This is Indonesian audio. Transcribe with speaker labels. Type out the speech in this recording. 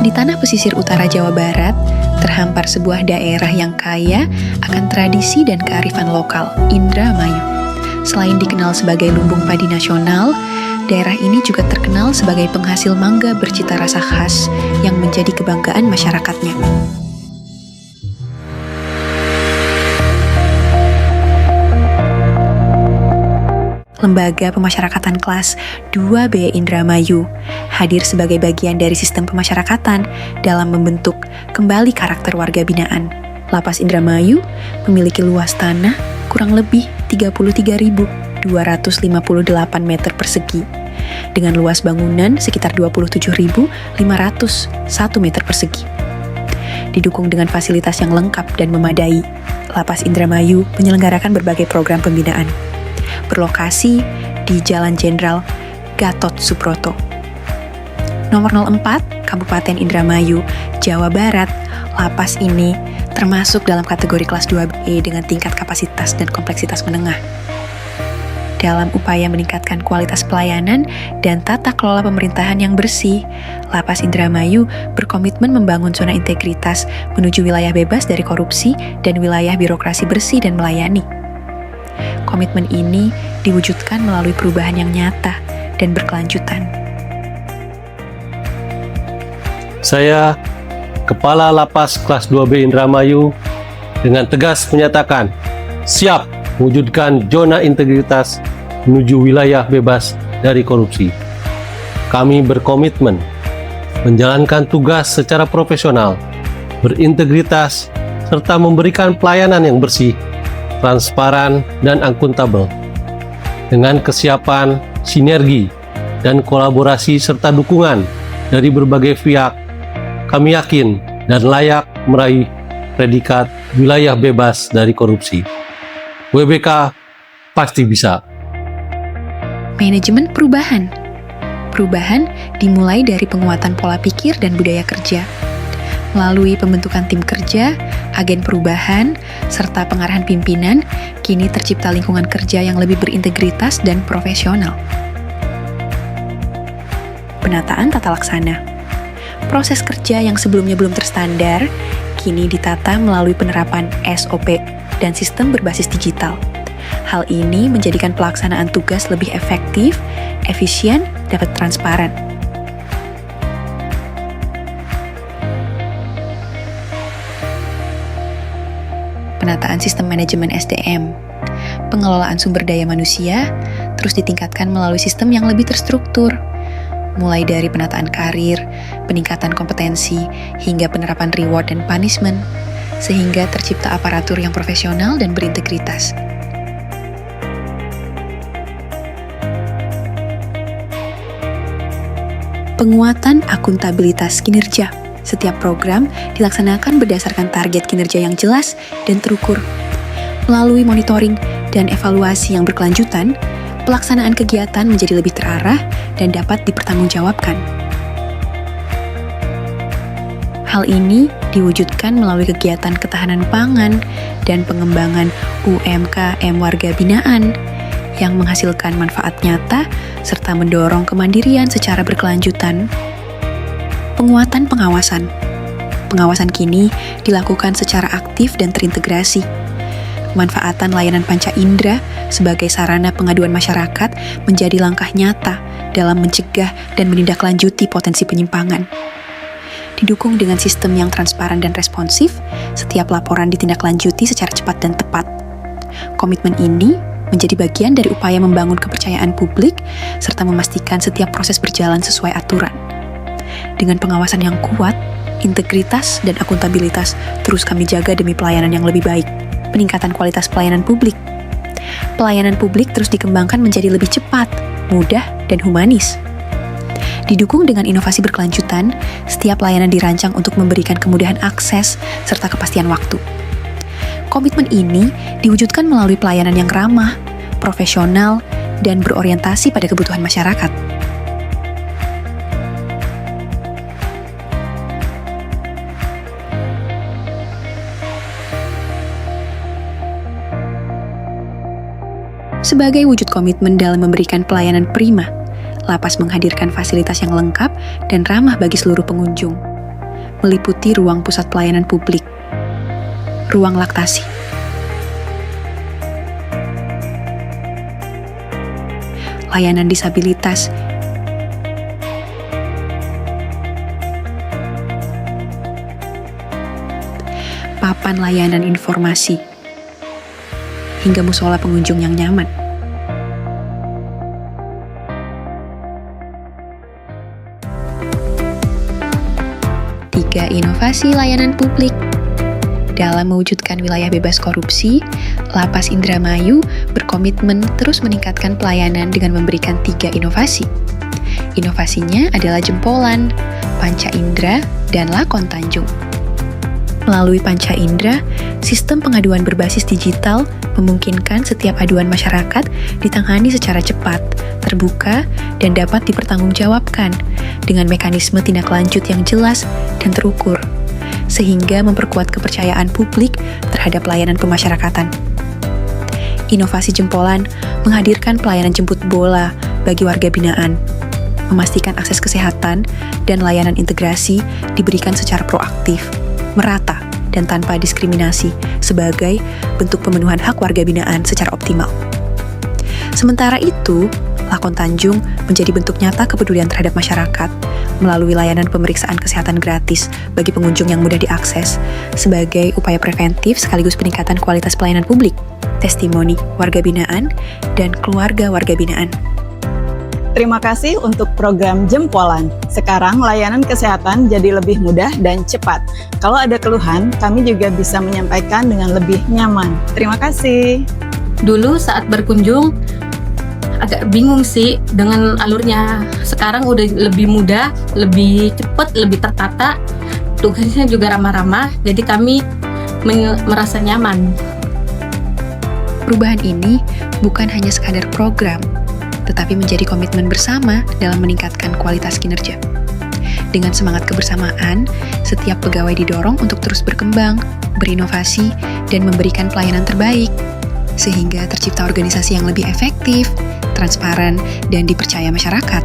Speaker 1: Di tanah pesisir utara Jawa Barat, terhampar sebuah daerah yang kaya akan tradisi dan kearifan lokal, Indramayu. Selain dikenal sebagai lumbung padi nasional, daerah ini juga terkenal sebagai penghasil mangga bercita rasa khas yang menjadi kebanggaan masyarakatnya. Lembaga Pemasyarakatan Kelas 2B Indramayu hadir sebagai bagian dari sistem pemasyarakatan dalam membentuk kembali karakter warga binaan. Lapas Indramayu memiliki luas tanah kurang lebih 33.258 meter persegi, dengan luas bangunan sekitar 27.501 meter persegi. Didukung dengan fasilitas yang lengkap dan memadai, Lapas Indramayu menyelenggarakan berbagai program pembinaan. Berlokasi di Jalan Jenderal Gatot Subroto. Nomor 04, Kabupaten Indramayu, Jawa Barat, lapas ini termasuk dalam kategori kelas 2B dengan tingkat kapasitas dan kompleksitas menengah. Dalam upaya meningkatkan kualitas pelayanan dan tata kelola pemerintahan yang bersih, Lapas Indramayu berkomitmen membangun zona integritas menuju wilayah bebas dari korupsi dan wilayah birokrasi bersih dan melayani. Komitmen ini diwujudkan melalui perubahan yang nyata dan berkelanjutan.
Speaker 2: Saya, Kepala Lapas Kelas 2B Indramayu, dengan tegas menyatakan siap mewujudkan zona integritas menuju wilayah bebas dari korupsi. Kami berkomitmen menjalankan tugas secara profesional, berintegritas, serta memberikan pelayanan yang bersih, transparan, dan akuntabel. Dengan kesiapan, sinergi, dan kolaborasi serta dukungan dari berbagai pihak, kami yakin dan layak meraih predikat wilayah bebas dari korupsi. WBK pasti bisa.
Speaker 1: Manajemen perubahan. Perubahan dimulai dari penguatan pola pikir dan budaya kerja. Melalui pembentukan tim kerja, agen perubahan, serta pengarahan pimpinan, kini tercipta lingkungan kerja yang lebih berintegritas dan profesional. Penataan tata laksana. Proses kerja yang sebelumnya belum terstandar, kini ditata melalui penerapan SOP dan sistem berbasis digital. Hal ini menjadikan pelaksanaan tugas lebih efektif, efisien, dan transparan. Penataan sistem manajemen SDM. Pengelolaan sumber daya manusia terus ditingkatkan melalui sistem yang lebih terstruktur, mulai dari penataan karir, peningkatan kompetensi, hingga penerapan reward dan punishment, sehingga tercipta aparatur yang profesional dan berintegritas. Penguatan akuntabilitas kinerja. Setiap program dilaksanakan berdasarkan target kinerja yang jelas dan terukur. Melalui monitoring dan evaluasi yang berkelanjutan, pelaksanaan kegiatan menjadi lebih terarah dan dapat dipertanggungjawabkan. Hal ini diwujudkan melalui kegiatan ketahanan pangan dan pengembangan UMKM warga binaan yang menghasilkan manfaat nyata serta mendorong kemandirian secara berkelanjutan. Penguatan pengawasan. Pengawasan kini dilakukan secara aktif dan terintegrasi. Pemanfaatan layanan panca indera sebagai sarana pengaduan masyarakat menjadi langkah nyata dalam mencegah dan menindaklanjuti potensi penyimpangan. Didukung dengan sistem yang transparan dan responsif, setiap laporan ditindaklanjuti secara cepat dan tepat. Komitmen ini menjadi bagian dari upaya membangun kepercayaan publik serta memastikan setiap proses berjalan sesuai aturan. Dengan pengawasan yang kuat, integritas dan akuntabilitas terus kami jaga demi pelayanan yang lebih baik. Peningkatan kualitas pelayanan publik. Pelayanan publik terus dikembangkan menjadi lebih cepat, mudah, dan humanis. Didukung dengan inovasi berkelanjutan, setiap layanan dirancang untuk memberikan kemudahan akses serta kepastian waktu. Komitmen ini diwujudkan melalui pelayanan yang ramah, profesional, dan berorientasi pada kebutuhan masyarakat. Sebagai wujud komitmen dalam memberikan pelayanan prima, lapas menghadirkan fasilitas yang lengkap dan ramah bagi seluruh pengunjung. meliputi ruang pusat pelayanan publik, ruang laktasi, layanan disabilitas, papan layanan informasi, hingga musola pengunjung yang nyaman. Tiga, inovasi layanan publik. Dalam mewujudkan wilayah bebas korupsi, Lapas Indramayu berkomitmen terus meningkatkan pelayanan dengan memberikan 3 inovasi. Inovasinya adalah Jempolan, Panca Indra, dan Lakon Tanjung. Melalui Panca Indra, sistem pengaduan berbasis digital memungkinkan setiap aduan masyarakat ditangani secara cepat, terbuka, dan dapat dipertanggungjawabkan dengan mekanisme tindak lanjut yang jelas dan terukur, sehingga memperkuat kepercayaan publik terhadap layanan pemasyarakatan. Inovasi Jempolan menghadirkan pelayanan jemput bola bagi warga binaan, memastikan akses kesehatan dan layanan integrasi diberikan secara proaktif, merata, dan tanpa diskriminasi sebagai bentuk pemenuhan hak warga binaan secara optimal. Sementara itu, Lakon Tanjung menjadi bentuk nyata kepedulian terhadap masyarakat melalui layanan pemeriksaan kesehatan gratis bagi pengunjung yang mudah diakses sebagai upaya preventif sekaligus peningkatan kualitas pelayanan publik, testimoni warga binaan, dan keluarga warga binaan.
Speaker 3: Terima kasih untuk program Jempolan. Sekarang layanan kesehatan jadi lebih mudah dan cepat. Kalau ada keluhan, kami juga bisa menyampaikan dengan lebih nyaman. Terima kasih.
Speaker 4: Dulu saat berkunjung agak bingung sih dengan alurnya. Sekarang udah lebih mudah, lebih cepat, lebih tertata. Tugasnya juga ramah-ramah, jadi kami merasa nyaman.
Speaker 1: Perubahan ini bukan hanya sekadar program, tetapi menjadi komitmen bersama dalam meningkatkan kualitas kinerja. Dengan semangat kebersamaan, setiap pegawai didorong untuk terus berkembang, berinovasi, dan memberikan pelayanan terbaik, sehingga tercipta organisasi yang lebih efektif, transparan, dan dipercaya masyarakat.